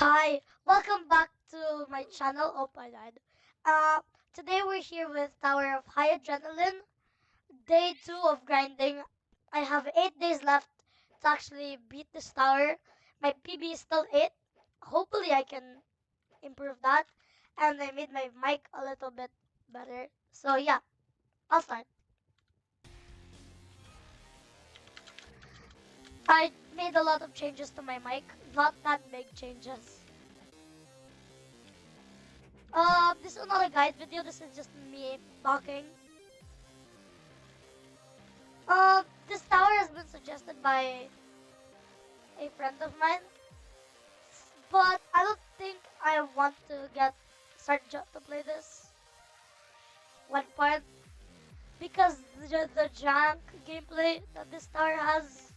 Hi, welcome back to my channel. Oh my god. Uh, Today we're here with Tower of High Adrenaline, day 2 of grinding. I have 8 days left to actually beat this tower. My PB is still 8. Hopefully I can improve that. And I made my mic a little bit better. So yeah, I'll start. I made a lot of changes to my mic, not that big changes. This is not a guide video, this is just me talking. This tower has been suggested by a friend of mine, but I don't think I want to get Sergeant to play this one part because the jank gameplay that this tower has,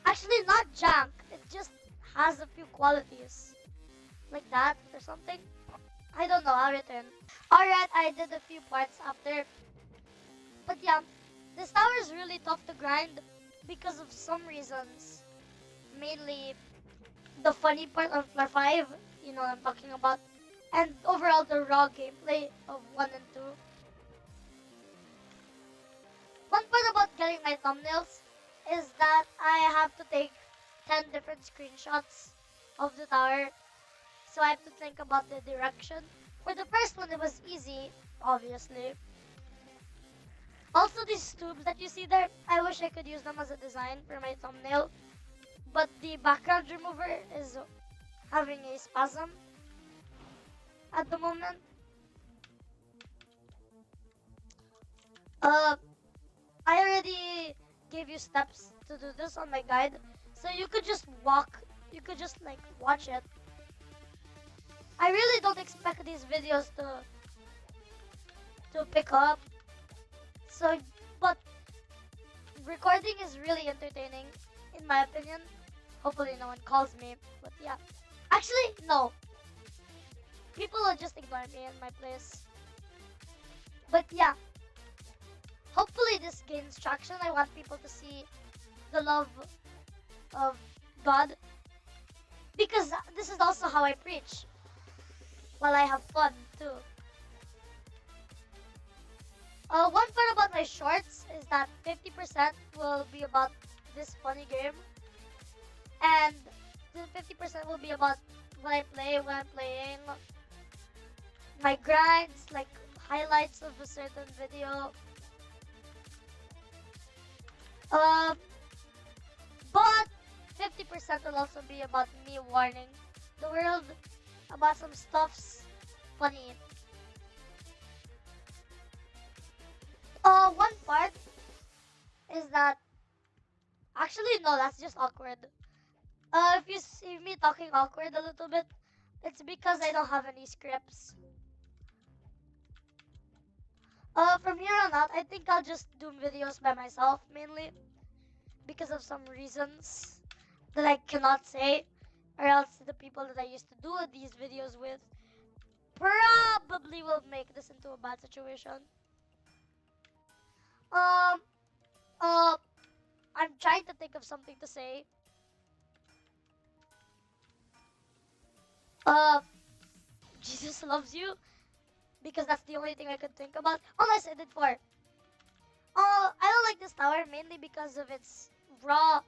actually not jank, it just has a few qualities like that or something. I don't know, I'll return. Alright, I did a few parts after, but yeah, this tower is really tough to grind because of some reasons. Mainly the funny part of Floor 5, you know what I'm talking about, and overall the raw gameplay of 1 and 2. One part about getting my thumbnails is that I have to take 10 different screenshots of the tower, so I have to think about the direction. For the first one, it was easy, obviously. Also, these tubes that you see there, I wish I could use them as a design for my thumbnail, but the background remover is having a spasm at the moment. Uh, I already gave you steps to do this on my guide, so you could just like watch it. I really don't expect these videos to pick up, so but recording is really entertaining, in my opinion. Hopefully no one calls me, but yeah. Actually, no. People will just ignore me in my place. But yeah, hopefully this gains traction. I want people to see the love of God, because this is also how I preach while I have fun too. One part about my shorts is that 50% will be about this funny game, and the 50% will be about what I play when I'm playing, my grinds, like highlights of a certain video. Um, but 50% will also be about me warning the world about some stuff's funny. One part is that, actually no, that's just awkward. If you see me talking awkward a little bit, it's because I don't have any scripts. From here on out, I think I'll just do videos by myself mainly because of some reasons that I cannot say, or else the people that I used to do these videos with probably will make this into a bad situation. Um, uh, I'm trying to think of something to say. Uh, Jesus loves you, because that's the only thing I could think about. Unless I did four. I don't like this tower mainly because of its raw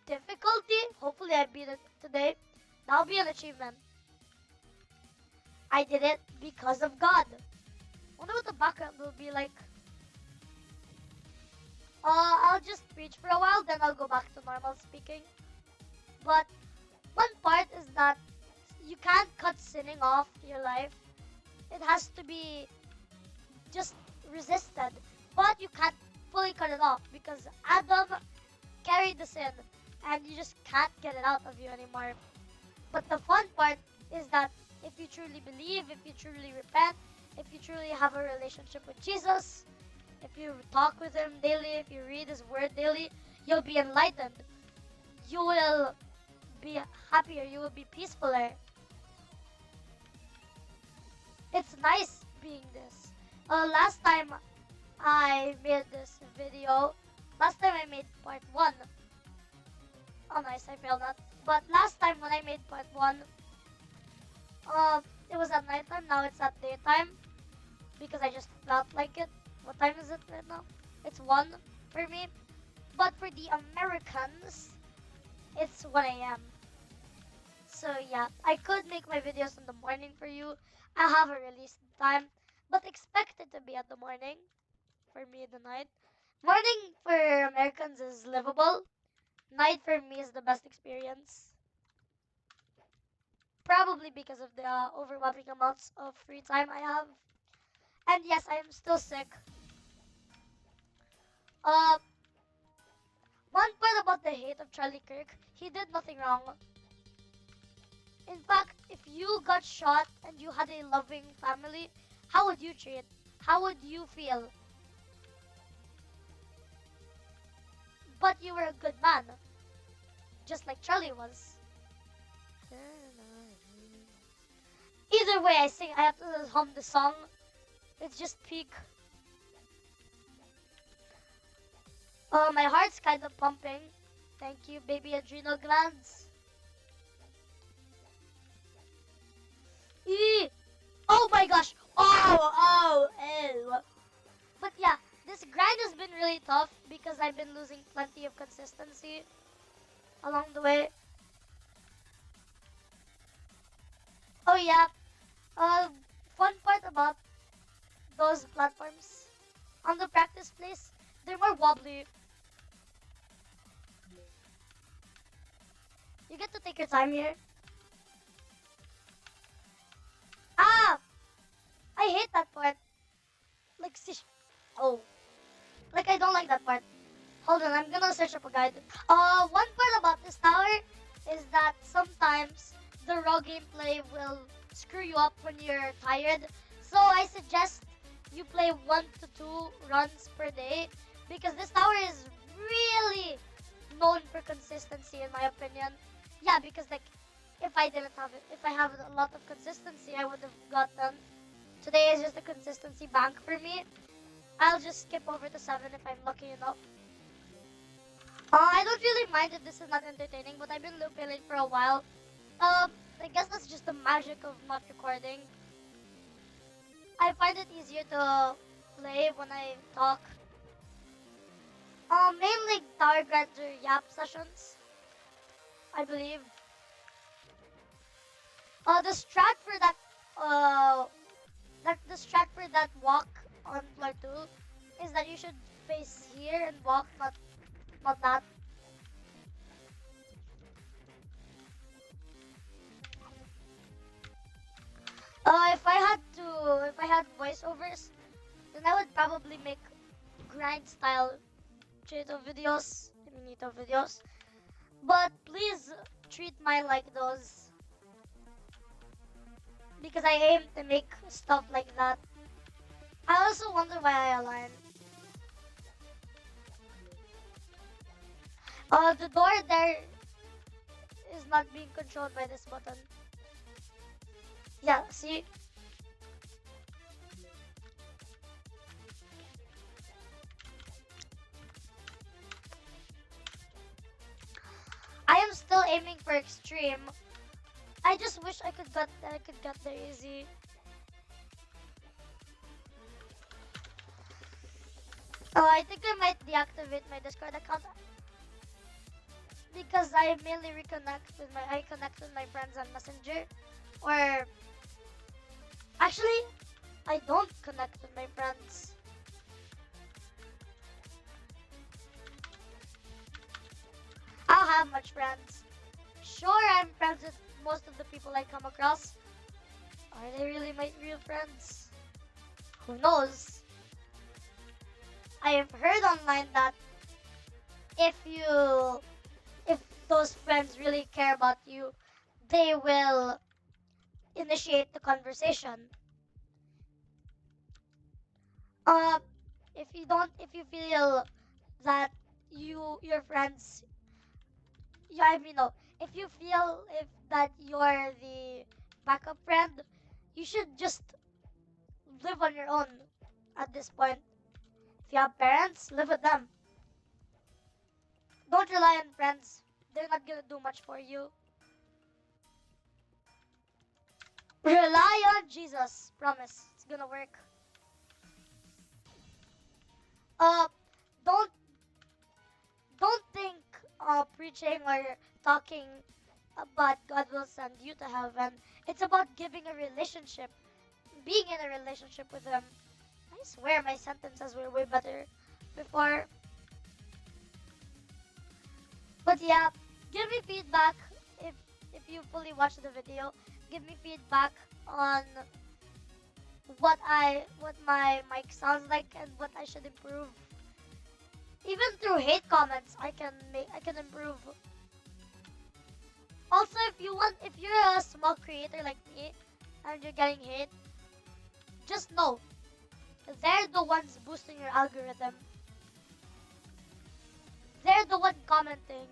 difficulty. Hopefully I beat it today. That'll be an achievement. I did it because of God. Wonder what the background will be like. I'll just preach for a while, then I'll go back to normal speaking. But one part is that you can't cut sinning off your life. It has to be just resisted. But you can't fully cut it off because Adam carried the sin and you just can't get it out of you anymore. But the fun part is that if you truly believe, if you truly repent, if you truly have a relationship with Jesus, if you talk with him daily, if you read his word daily, you'll be enlightened. You will be happier, you will be peacefuler. It's nice being this. Last time I made this video, last time I made part 1. Oh nice, I failed that. But last met one. It was at nighttime. Now it's at daytime because I just felt like it. What time is it right now? It's 1 for me. But for the Americans, it's 1 a.m. So yeah, I could make my videos in the morning for you. I have a release time, but expect it to be at the morning. For me, the night. Morning for Americans is livable. Night for me is the best experience. Probably because of the overwhelming amounts of free time I have. And yes, I am still sick. Uh, One part about the hate of Charlie Kirk, he did nothing wrong. In fact, if you got shot and you had a loving family, how would you treat? How would you feel? But you were a good man, just like Charlie was. Either way, I sing. I have to hum the song. It's just peak. My heart's kind of pumping. Thank you, baby adrenal glands. Eee! Oh my gosh! Ew. But yeah, this grind has been really tough because I've been losing plenty of consistency along the way. Oh yeah, uh, fun part about those platforms on the practice place, they're more wobbly. You get to take your time here. Ah, I hate that part. Like, oh, like I don't like that part. Hold on, I'm gonna search up a guide. One part about this tower is that sometimes the raw gameplay will screw you up when you're tired. So I suggest you play 1 to 2 runs per day because this tower is really known for consistency in my opinion. Yeah, because like if I didn't have it, if I have a lot of consistency, I would have gotten. Today is just a consistency bank for me. I'll just skip over to 7 if I'm lucky enough. I don't really mind if this is not entertaining, but I've been looping it for a while. I guess that's just the magic of not recording. I find it easier to play when I talk. Mainly Tower Grind or Yap sessions, I believe. The strat for that, the strat for that walk on floor 2 is that you should face here and walk, not that. If I had voiceovers, then I would probably make grind style Cheeto videos, Minito videos. But please treat mine like those because I aim to make stuff like that. I also wonder why I align. The door there is not being controlled by this button. Yeah, see? I am still aiming for extreme. I just wish I could get there easy. I think I might deactivate my Discord account because I mainly I connect with my friends on Messenger. Or actually, I don't connect with my friends. I don't have much friends. Sure, I'm friends with most of the people I come across. Are they really my real friends? Who knows? I have heard online that if you if those friends really care about you, they will initiate the conversation. Uh, if you feel that your friends, yeah, I mean, no, if you feel if that you're the backup friend, you should just live on your own at this point. If you have parents, live with them. Don't rely on friends. They're not gonna do much for you. Rely on Jesus. Promise. It's gonna work. Uh, don't don't think preaching or talking about God will send you to heaven. It's about giving a relationship, being in a relationship with Him. I swear my sentences were way better before. But yeah, give me feedback if you fully watch the video. Give me feedback on what my mic sounds like and what I should improve. Even through hate comments, I can improve. Also, if you're a small creator like me and you're getting hate, just know they're the ones boosting your algorithm. They're the one commenting.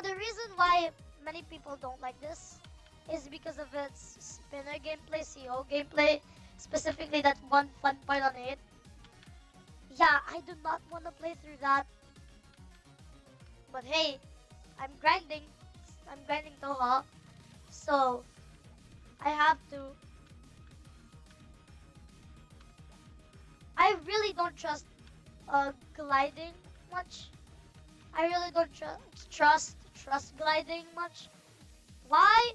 The reason why many people don't like this is because of its spinner gameplay, CO gameplay, specifically that one fun part on it. Yeah, I do not want to play through that, but hey, I'm grinding. I'm grinding Toha, so I have to. I really don't trust gliding much. I really don't trust gliding much. Why?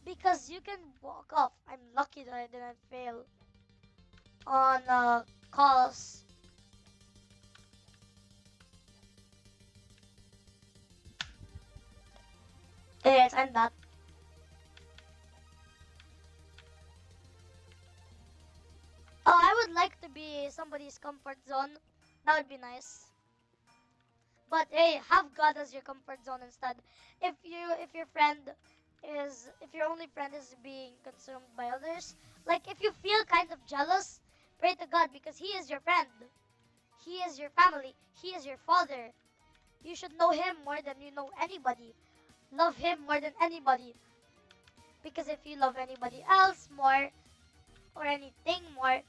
Because you can walk off. I'm lucky that I didn't fail on calls. Yes, I'm that. Oh, I would like to be somebody's comfort zone. That would be nice. But hey, have God as your comfort zone instead. If your friend is if your only friend is being consumed by others, like if you feel kind of jealous, pray to God because He is your friend. He is your family. He is your father. You should know Him more than you know anybody. Love Him more than anybody. Because if you love anybody else more or anything more,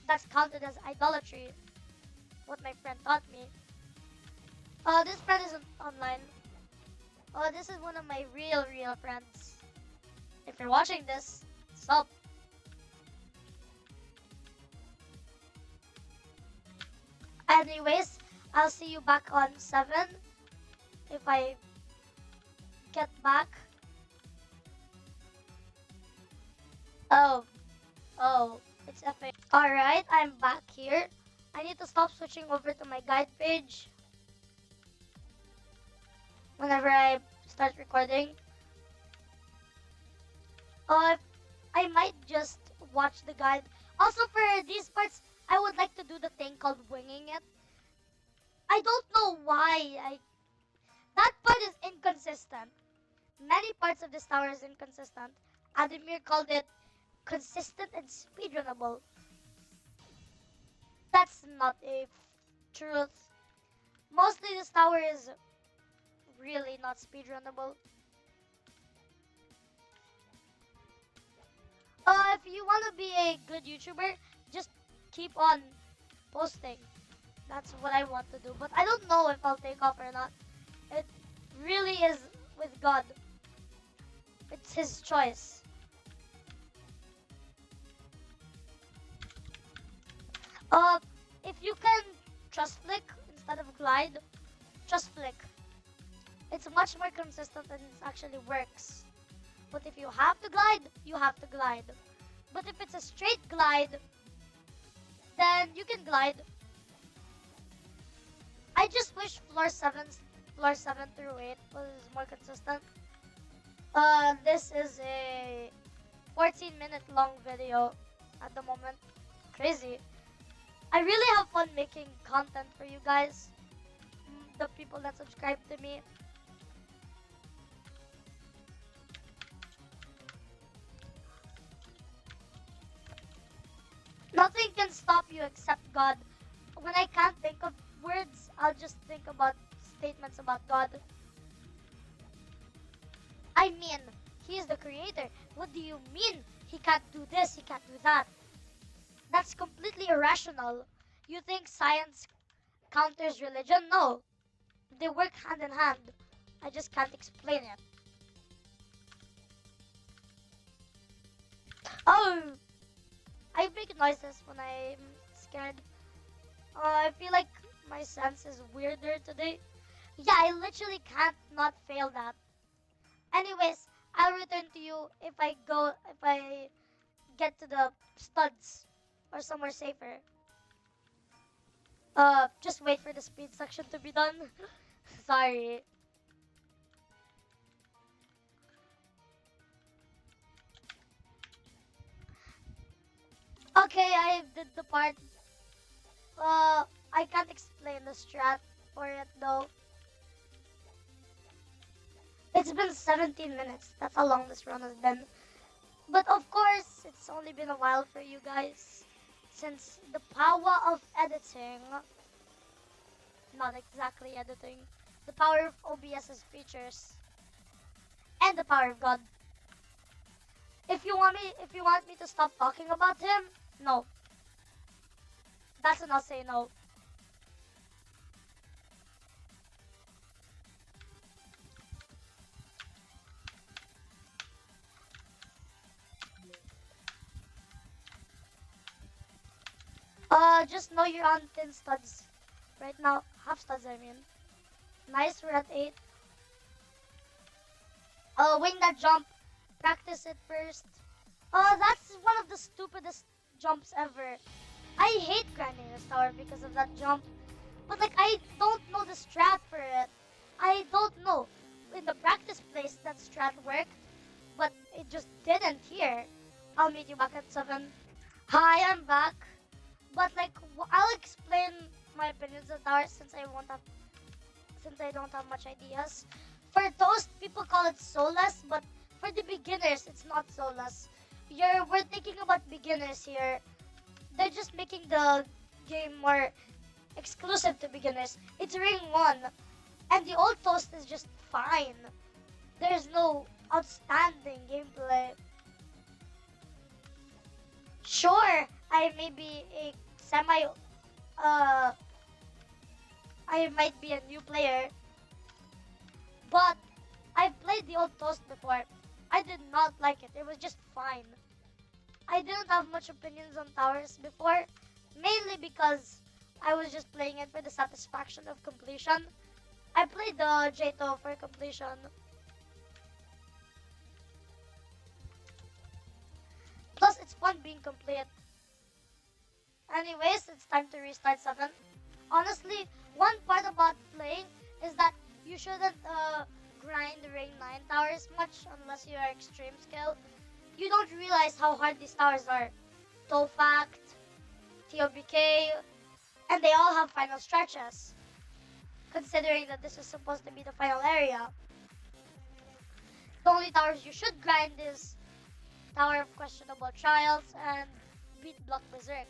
that's counted as idolatry. What my friend taught me. This friend is online. This is one of my real friends. If you're watching this, sup? Anyways, I'll see you back on 7 if I get back. Oh, oh, it's FA. Alright, I'm back here. I need to stop switching over to my guide page whenever I start recording. I might just watch the guide. Also, for these parts, I would like to do the thing called winging it. I don't know why. That part is inconsistent. Many parts of this tower is inconsistent. Ademir called it consistent and speedrunnable. That's not a truth. Mostly this tower is really not speedrunnable. If you want to be a good YouTuber, just keep on posting. That's what I want to do. But I don't know if I'll take off or not. It really is with God. It's His choice. Uh, if you can trust flick instead of glide, trust flick. It's much more consistent and it actually works. But if you have to glide, you have to glide. But if it's a straight glide, then you can glide. I just wish floor 7 through 8 was more consistent. This is a 14-minute long video at the moment. Crazy. I really have fun making content for you guys, the people that subscribe to me. Nothing can stop you except God. When I can't think of words, I'll just think about statements about God. I mean, He is the creator. What do you mean? He can't do this, He can't do that. That's completely irrational. You think science counters religion? No. They work hand in hand. I just can't explain it. Oh, I make noises when I'm scared. I feel like my sense is weirder today. Yeah, I literally can't not fail that. Anyways, I'll return to you if I get to the studs or somewhere safer. Just wait for the speed section to be done. Sorry. Okay, I did the part. I can't explain the strat for it though. It's been 17 minutes. That's how long this run has been. But of course, it's only been a while for you guys. Since the power of editing, not exactly editing, the power of OBS's features, and the power of God. If you want me to stop talking about him, no. That's when I'll say no. Just know you're on thin studs right now. Half studs, I mean. Nice, we're at 8. Wing that jump. Practice it first. That's one of the stupidest jumps ever. I hate grinding this tower because of that jump. But like, I don't know the strat for it. I don't know. In the practice place, that strat worked, but it just didn't here. I'll meet you back at 7. Hi, I'm back. But like, I'll explain my opinions on towers since I don't have much ideas. For those people call it soulless, but for the beginners, it's not soulless. We're thinking about beginners here. They're just making the game more exclusive to beginners. It's ring 1, and the old toast is just fine. There's no outstanding gameplay. Sure, I may be a semi uh I might be a new player, but I've played the old toast before. I did not like it. It was just fine. I didn't have much opinions on towers before, mainly because I was just playing it for the satisfaction of completion. I played the Jato for completion. Plus, it's fun being complete. Anyways, it's time to restart 7. Honestly, one part about playing is that you shouldn't grind Ring 9 towers much unless you are extreme skill. You don't realize how hard these towers are. Tofact, TOBK, and they all have final stretches. Considering that this is supposed to be the final area. The only towers you should grind is Tower of Questionable Trials and Beat Block Berserk.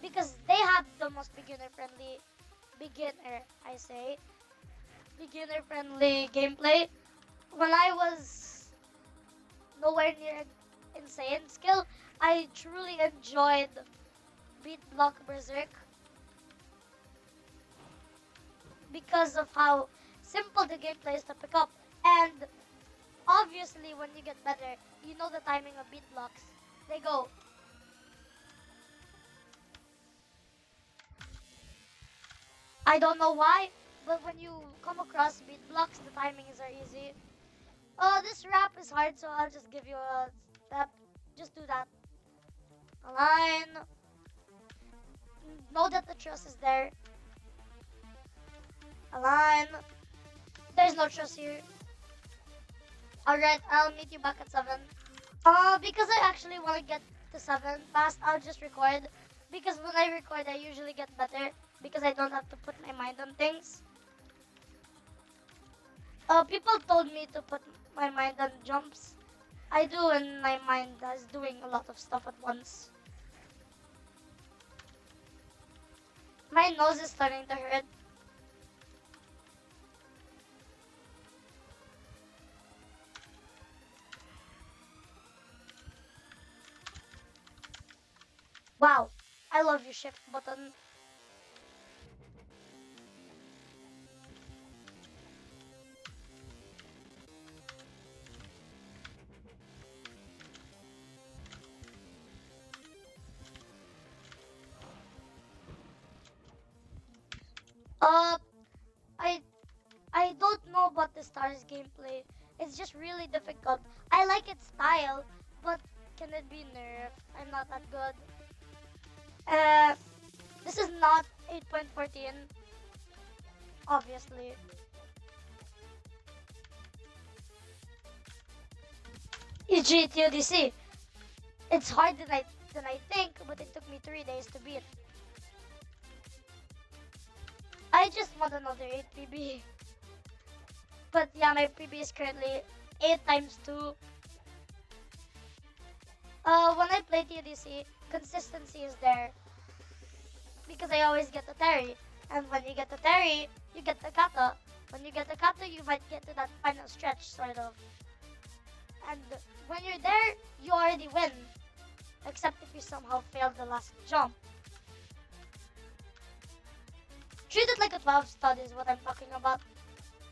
Because they have the most I say, beginner friendly gameplay. When I was nowhere near insane skill, I truly enjoyed Beat Block Berserk because of how simple the gameplay is to pick up. And obviously, when you get better, you know the timing of beat blocks. They go. I don't know why, but when you come across beat blocks, the timings are easy. This rap is hard, so I'll just give you a step. Just do that. Align. Know that the trust is there. Align. There's no trust here. Alright, I'll meet you back at 7. Because I actually want to get to 7 fast, I'll just record. Because when I record, I usually get better. Because I don't have to put my mind on things. People told me to put my mind on jumps. I do, and my mind is doing a lot of stuff at once. My nose is starting to hurt. Wow, I love your shift button. Uh, I I don't know about the Stars gameplay. It's just really difficult. I like its style, but can it be nerfed? I'm not that good. Uh, this is not 8.14, obviously. EGTODC. It's harder than I think, but it took me 3 days to beat. I just want another 8 PB. But yeah, my PB is currently 8 times 2. When I play TDC, consistency is there because I always get the Terry. And when you get the Terry, you get the Kata. When you get the Kata, you might get to that final stretch, sort of. And when you're there, you already win. Except if you somehow fail the last jump. Treat it like a 12 stud is what I'm talking about.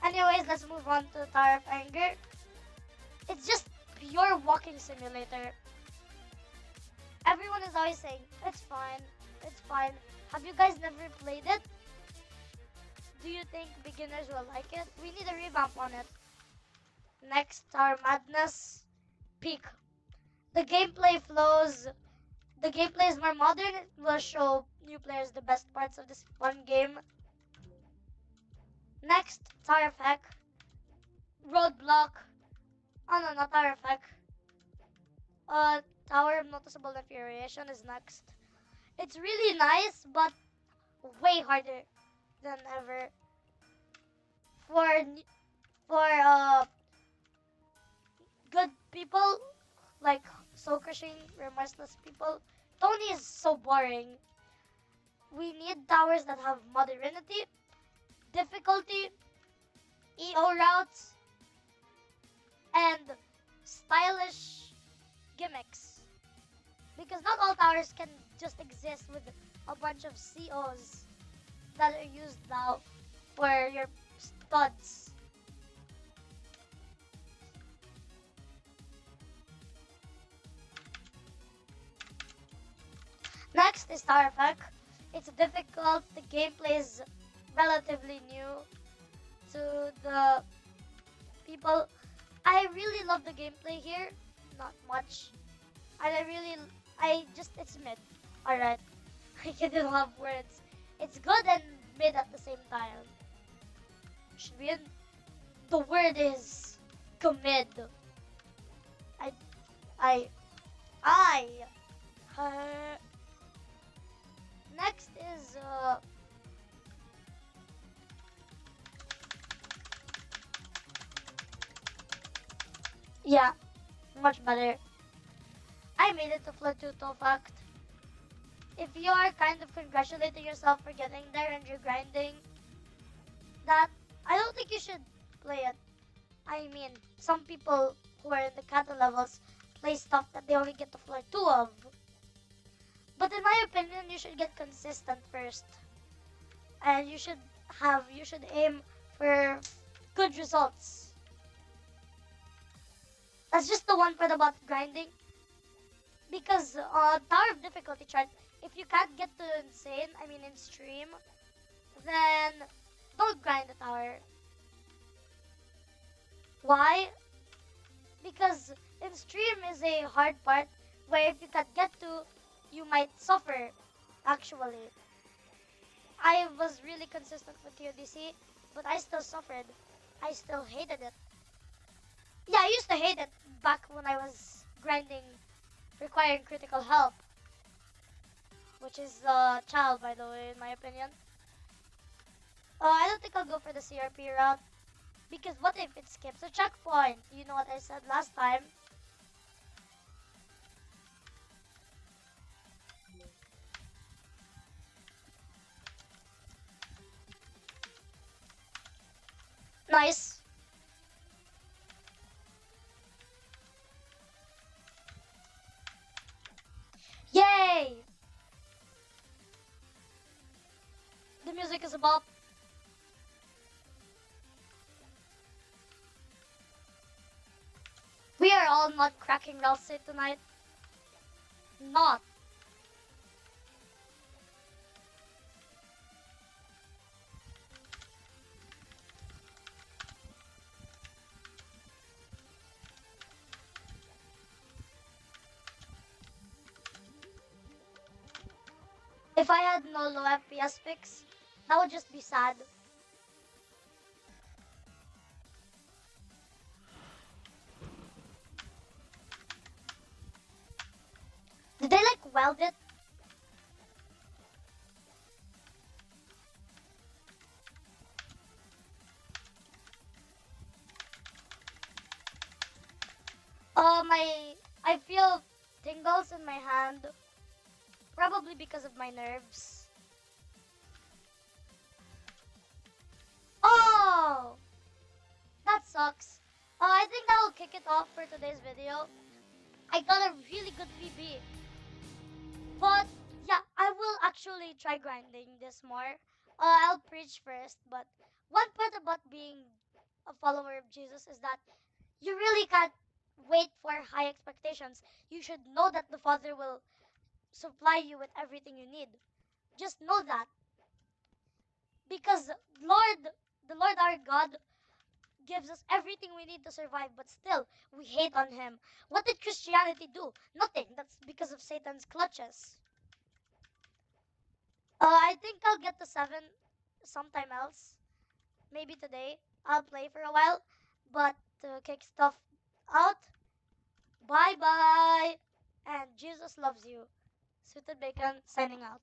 Anyways, let's move on to Tower of Anger. It's just pure walking simulator. Everyone is always saying, it's fine, it's fine. Have you guys never played it? Do you think beginners will like it? We need a revamp on it. Next, Tower Madness Peak. The gameplay flows. The gameplay is more modern. It will show new players the best parts of this fun game. Next, Tower Effect. Roadblock. Oh no, not Tower Effect. Tower of Noticeable Infuriation is next. It's really nice, but way harder than ever. For good people like soul crushing, remorseless people, Tony is so boring. We need towers that have modernity, difficulty, EO routes, and stylish gimmicks. Because not all towers can just exist with a bunch of COs that are used now for your studs. Next is Tower Effect. It's difficult, the gameplay is relatively new to the people. I really love the gameplay here, not much. And it's mid. Alright, I didn't have words. It's good and mid at the same time. Should be in, the word is commit. I, I, I, next is, yeah, much better. I made it to Flatuto Fact. If you are kind of congratulating yourself for getting there and you're grinding, that I don't think you should play it. I mean, some people who are in the kata levels play stuff that they only get to floor 2 of. But in my opinion, you should get consistent first. And you should aim for good results. That's just the one part about grinding. Because Tower of Difficulty chart, if you can't get to insane, I mean in stream, then don't grind the tower. Why? Because in stream is a hard part where if you can't get to, you might suffer, actually. I was really consistent with TODC, but I still suffered. I still hated it. Yeah, I used to hate it back when I was grinding, requiring critical help. Which is child, by the way, in my opinion. I don't think I'll go for the CRP route. Because what if it skips a checkpoint? You know what I said last time. Nice. Yay! The music is a bop. We are all not cracking Ralsei tonight. Not. If I had no low FPS fix, that would just be sad. Did they like weld it? I feel tingles in my hand, probably because of my nerves. Oh, that sucks. I think that will kick it off for today's video. I got a really good VB, but yeah, I will actually try grinding this more. I'll preach first, but one part about being a follower of Jesus is that you really can't wait for high expectations. You should know that the Father will supply you with everything you need. Just know that because Lord, the Lord our God gives us everything we need to survive, but still we hate on him. What did Christianity do? Nothing. That's because of Satan's clutches. I think I'll get the 7 sometime else. Maybe today. I'll play for a while, but to kick stuff out, bye bye. And Jesus loves you. Sweeted Bacon signing out.